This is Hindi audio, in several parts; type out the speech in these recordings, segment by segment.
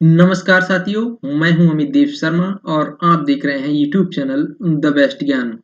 नमस्कार साथियों, मैं हूं अमित देव शर्मा और आप देख रहे हैं यूट्यूब चैनल द बेस्ट ज्ञान।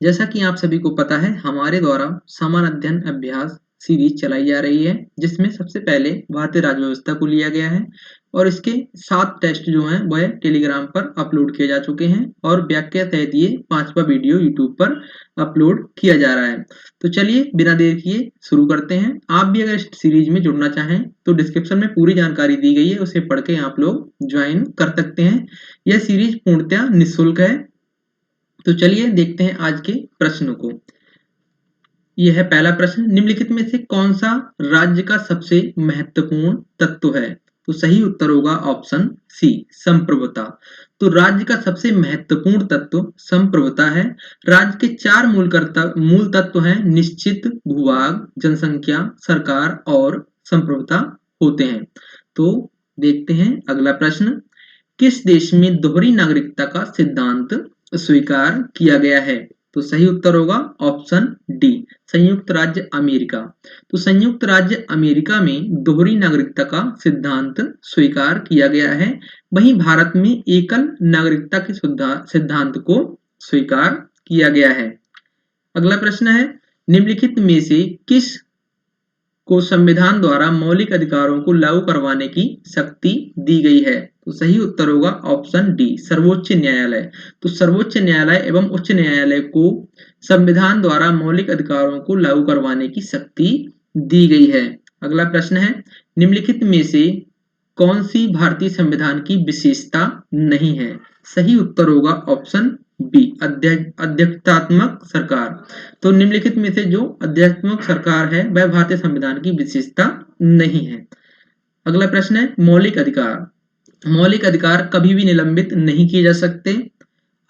जैसा कि आप सभी को पता है, हमारे द्वारा समान अध्ययन अभ्यास सीरीज चलाई जा रही है, जिसमें सबसे पहले भारतीय राज्य व्यवस्था को लिया गया है और इसके 7 टेस्ट जो हैं वह टेलीग्राम पर अपलोड किए जा चुके हैं और व्याख्या सहित ये 5वां वीडियो यूट्यूब पर अपलोड किया जा रहा है। तो चलिए बिना देर किए शुरू करते हैं। आप भी अगर इस सीरीज में जुड़ना चाहें तो डिस्क्रिप्शन में पूरी जानकारी दी गई है, उसे पढ़ के आप लोग ज्वाइन कर सकते हैं। यह सीरीज पूर्णतः निःशुल्क है। तो चलिए देखते हैं आज के प्रश्नों को। यह है पहला प्रश्न, निम्नलिखित में से कौन सा राज्य का सबसे महत्वपूर्ण तत्व है? तो सही उत्तर होगा ऑप्शन सी, संप्रभुता। तो राज्य का सबसे महत्वपूर्ण तत्व संप्रभुता है। राज्य के 4 मूल तत्व हैं, निश्चित भूभाग, जनसंख्या, सरकार और संप्रभुता होते हैं। तो देखते हैं अगला प्रश्न, किस देश में दोहरी नागरिकता का सिद्धांत स्वीकार किया गया है? तो सही उत्तर होगा ऑप्शन डी, संयुक्त राज्य अमेरिका। तो संयुक्त राज्य अमेरिका में दोहरी नागरिकता का सिद्धांत स्वीकार किया गया है। वहीं भारत में एकल नागरिकता के सिद्धांत को स्वीकार किया गया है। अगला प्रश्न है, निम्नलिखित में से किस को संविधान द्वारा मौलिक अधिकारों को लागू करवाने की शक्ति दी गई है? तो सही उत्तर होगा ऑप्शन डी, सर्वोच्च न्यायालय। तो सर्वोच्च न्यायालय एवं उच्च न्यायालय को संविधान द्वारा मौलिक अधिकारों को लागू करवाने की शक्ति दी गई है। अगला प्रश्न है, निम्नलिखित में से कौन सी भारतीय संविधान की विशेषता नहीं है? सही उत्तर होगा ऑप्शन बी, अध्यक्षात्मक सरकार। तो निम्नलिखित में से जो अध्यक्षात्मक सरकार है वह भारतीय संविधान की विशेषता नहीं है। अगला प्रश्न है, मौलिक अधिकार। मौलिक अधिकार कभी भी निलंबित नहीं किए जा सकते,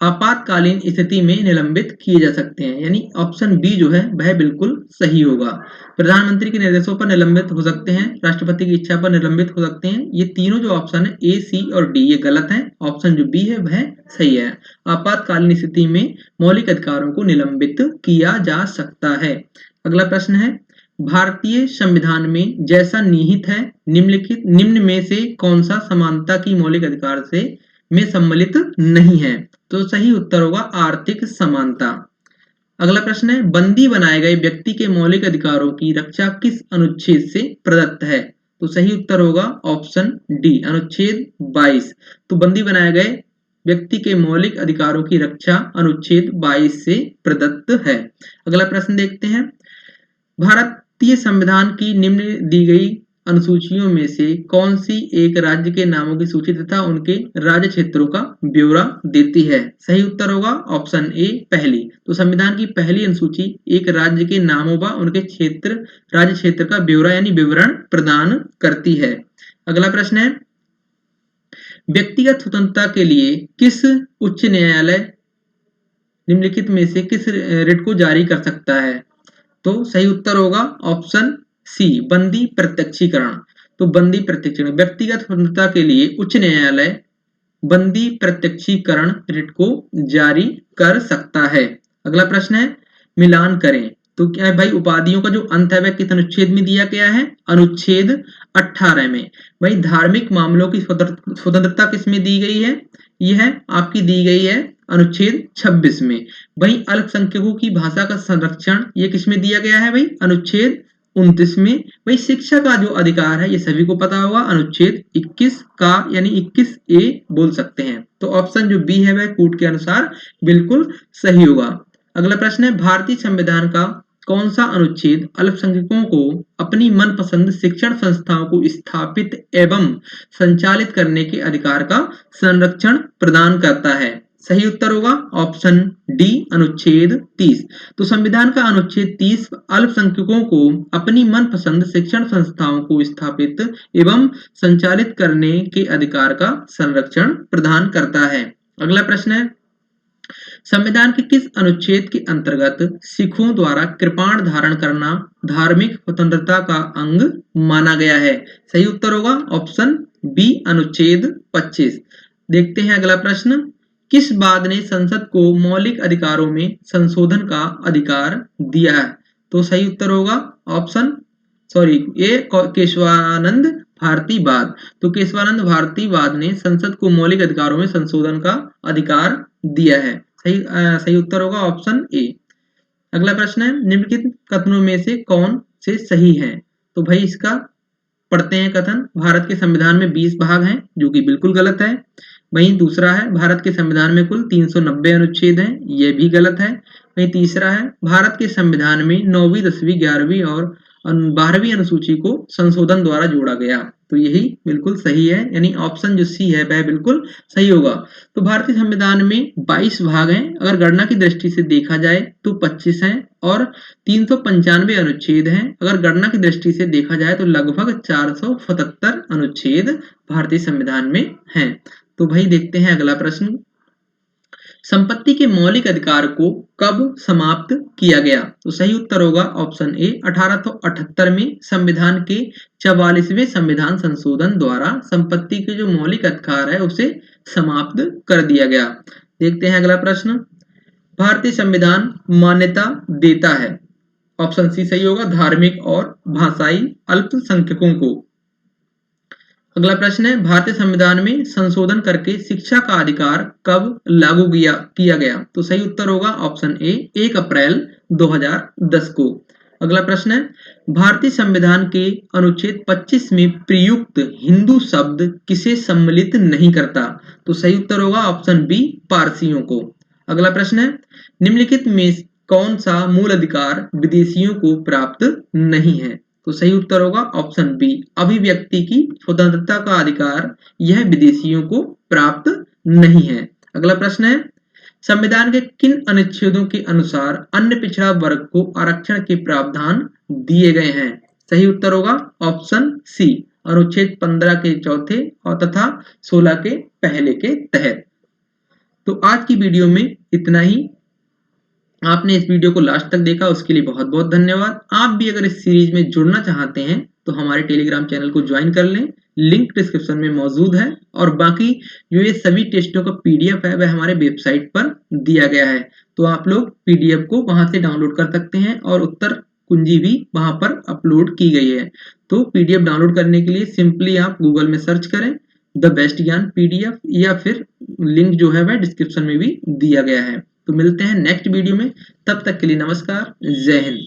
आपातकालीन स्थिति में निलंबित किए जा सकते हैं, यानी ऑप्शन बी जो है वह बिल्कुल सही होगा। प्रधानमंत्री के निर्देशों पर निलंबित हो सकते हैं, राष्ट्रपति की इच्छा पर निलंबित हो सकते हैं। ये तीनों जो ऑप्शन है ए, सी और डी, ये गलत है। ऑप्शन जो बी है वह सही है। आपातकालीन स्थिति में मौलिक अधिकारों को निलंबित किया जा सकता है। अगला प्रश्न है, भारतीय संविधान में जैसा निहित है निम्न में से कौन सा समानता की मौलिक अधिकार से में सम्मिलित नहीं है? तो सही उत्तर होगा आर्थिक समानता। अगला प्रश्न है, बंदी बनाए गए व्यक्ति के मौलिक अधिकारों की रक्षा किस अनुच्छेद से प्रदत्त है? तो सही उत्तर होगा ऑप्शन डी, अनुच्छेद 22। तो बंदी बनाए गए व्यक्ति के मौलिक अधिकारों की रक्षा अनुच्छेद 22 से प्रदत्त है। अगला प्रश्न देखते हैं, भारतीय संविधान की निम्न दी गई अनुसूचियों में से कौन सी एक राज्य के नामों की सूची तथा उनके राज्य क्षेत्रों का ब्यौरा देती है? सही उत्तर होगा ऑप्शन ए, पहली। तो संविधान की पहली अनुसूची एक राज्य के नामों व उनके राज्य क्षेत्र का ब्यौरा यानी विवरण प्रदान करती है। अगला प्रश्न है, व्यक्तिगत स्वतंत्रता के लिए किस उच्च न्यायालय निम्नलिखित में से किस रिट को जारी कर सकता है? तो सही उत्तर होगा ऑप्शन सी, बंदी प्रत्यक्षीकरण। तो बंदी प्रत्यक्षीकरण, व्यक्तिगत स्वतंत्रता के लिए उच्च न्यायालय बंदी प्रत्यक्षीकरण रिट को जारी कर सकता है। अगला प्रश्न है, मिलान करें। तो क्या है भाई, उपाधियों का जो अंत है वह किस अनुच्छेद में दिया गया है? अनुच्छेद 18 में। वही धार्मिक मामलों की स्वतंत्रता किस में दी गई है? यह आपकी दी गई है अनुच्छेद 26 में। वहीं अल्पसंख्यकों की भाषा का संरक्षण ये किस में दिया गया है भाई? अनुच्छेद 29 में। वही शिक्षा का जो अधिकार है ये सभी को पता होगा, अनुच्छेद 21 का यानी 21A बोल सकते हैं। तो ऑप्शन जो बी है वह कूट के अनुसार बिल्कुल सही होगा। अगला प्रश्न है, भारतीय संविधान का कौन सा अनुच्छेद अल्पसंख्यकों को अपनी मनपसंद शिक्षण संस्थाओं को स्थापित एवं संचालित करने के अधिकार का संरक्षण प्रदान करता है? सही उत्तर होगा ऑप्शन डी, अनुच्छेद 30। तो संविधान का अनुच्छेद 30 अल्पसंख्यकों को अपनी मनपसंद शिक्षण संस्थाओं को स्थापित एवं संचालित करने के अधिकार का संरक्षण प्रदान करता है। अगला प्रश्न है, संविधान के किस अनुच्छेद के अंतर्गत सिखों द्वारा कृपाण धारण करना धार्मिक स्वतंत्रता का अंग माना गया है? सही उत्तर होगा ऑप्शन बी, अनुच्छेद 25। देखते हैं अगला प्रश्न, किस वाद ने संसद को मौलिक अधिकारों में संशोधन का अधिकार दिया है? तो सही उत्तर होगा ऑप्शन ए, केशवानंद भारतीवाद। तो केशवानंद भारतीवाद ने संसद को मौलिक अधिकारों में संशोधन का अधिकार दिया है। सही उत्तर होगा ऑप्शन ए। अगला प्रश्न है, निम्नलिखित कथनों में से कौन से सही हैं? तो भाई इसका पढ़ते हैं कथन। भारत के संविधान में 20 भाग हैं, जो कि बिल्कुल गलत है। वहीं दूसरा है, भारत के संविधान में कुल 390 अनुच्छेद हैं, यह भी गलत है। वहीं तीसरा है, भारत के संविधान में 9वीं, 10वीं, 11वीं और 12वीं अनुसूची को संशोधन द्वारा जोड़ा गया। तो यही बिल्कुल सही है, यानी ऑप्शन जो सी है वह बिल्कुल सही होगा। तो भारतीय संविधान में 22 भाग हैं, अगर गणना की दृष्टि से देखा जाए तो 25 हैं, और 395 अनुच्छेद हैं, अगर गणना की दृष्टि से देखा जाए तो लगभग 477 अनुच्छेद भारतीय संविधान में हैं। तो भाई देखते हैं अगला प्रश्न। संपत्ति के मौलिक अधिकार को कब समाप्त किया गया? तो सही उत्तर होगा ऑप्शन ए, 1878 में संविधान के 44वें संविधान संशोधन द्वारा संपत्ति के जो मौलिक अधिकार है उसे समाप्त कर दिया गया। देखते हैं अगला प्रश्न। भारतीय संविधान मान्यता देता है, ऑप्शन सी सही होगा, धार्मिक और भाषाई अल्पसंख्यकों को। अगला प्रश्न है, भारतीय संविधान में संशोधन करके शिक्षा का अधिकार कब लागू किया गया? तो सही उत्तर होगा ऑप्शन ए, 1 अप्रैल 2010 को। अगला प्रश्न है, भारतीय संविधान के अनुच्छेद 25 में प्रयुक्त हिंदू शब्द किसे सम्मिलित नहीं करता? तो सही उत्तर होगा ऑप्शन बी, पारसियों को। अगला प्रश्न है, निम्नलिखित में कौन सा मूल अधिकार विदेशियों को प्राप्त नहीं है? तो सही उत्तर होगा ऑप्शन बी, अभिव्यक्ति की स्वतंत्रता का अधिकार यह विदेशियों को प्राप्त नहीं है। अगला प्रश्न है, संविधान के किन अनुच्छेदों के अनुसार अन्य पिछड़ा वर्ग को आरक्षण के प्रावधान दिए गए हैं? सही उत्तर होगा ऑप्शन सी, अनुच्छेद 15 के चौथे और तथा 16 के पहले के तहत। तो आज की वीडियो में इतना ही। आपने इस वीडियो को लास्ट तक देखा उसके लिए बहुत बहुत धन्यवाद। आप भी अगर इस सीरीज में जुड़ना चाहते हैं तो हमारे टेलीग्राम चैनल को ज्वाइन कर लें, लिंक डिस्क्रिप्शन में मौजूद है। और बाकी जो ये सभी टेस्टों का पीडीएफ है वह हमारे वेबसाइट पर दिया गया है, तो आप लोग पीडीएफ को वहां से डाउनलोड कर सकते हैं और उत्तर कुंजी भी वहां पर अपलोड की गई है। तो पीडीएफ डाउनलोड करने के लिए सिंपली आप गूगल में सर्च करें द बेस्ट ज्ञान पीडीएफ, या फिर लिंक जो है वह डिस्क्रिप्शन में भी दिया गया है। तो मिलते हैं नेक्स्ट वीडियो में, तब तक के लिए नमस्कार, जय हिंद।